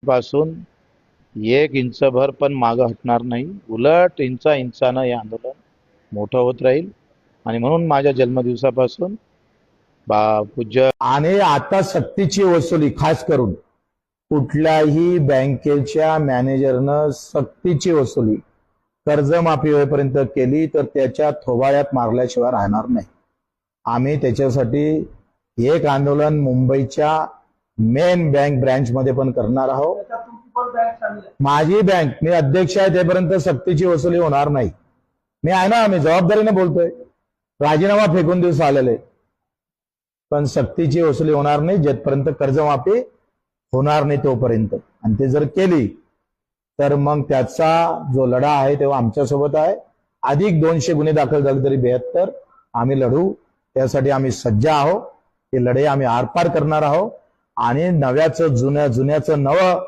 पासून एक इंचभर पण मागं हटणार नाही. उलट इंचानं हे आंदोलन मोठं होत राहील. आणि म्हणून माझ्या जन्मदिवसापासून पूज्य आणि आता सक्तीची वसुली खास करून कुठल्याही बँकेच्या मॅनेजरनं सक्तीची वसुली कर्जमाफी होईपर्यंत केली तर त्याच्या थोबाळ्यात मारल्याशिवाय राहणार नाही. आम्ही त्याच्यासाठी एक आंदोलन मुंबईच्या मेन बँक ब्रँच मध्ये पण करणार आहोत. माझी बँक, मी अध्यक्ष आहे तेपर्यंत सक्तीची वसुली होणार नाही. मी आहे ना, मी जबाबदारीने बोलतोय. राजीनामा फेकून दिवस आलेले, पण सक्तीची वसुली होणार नाही जेथपर्यंत कर्जमाफी होणार नाही तोपर्यंत. आणि ते जर केली तर मग त्याचा जो लढा आहे तेव्हा आमच्यासोबत आहे. अधिक 200 गुन्हे दाखल झाले तरी 72 आम्ही लढू. त्यासाठी आम्ही सज्ज आहोत. हे लढे आम्ही आरपार करणार आहोत. आणि नव्याचं जुन्याचं नवं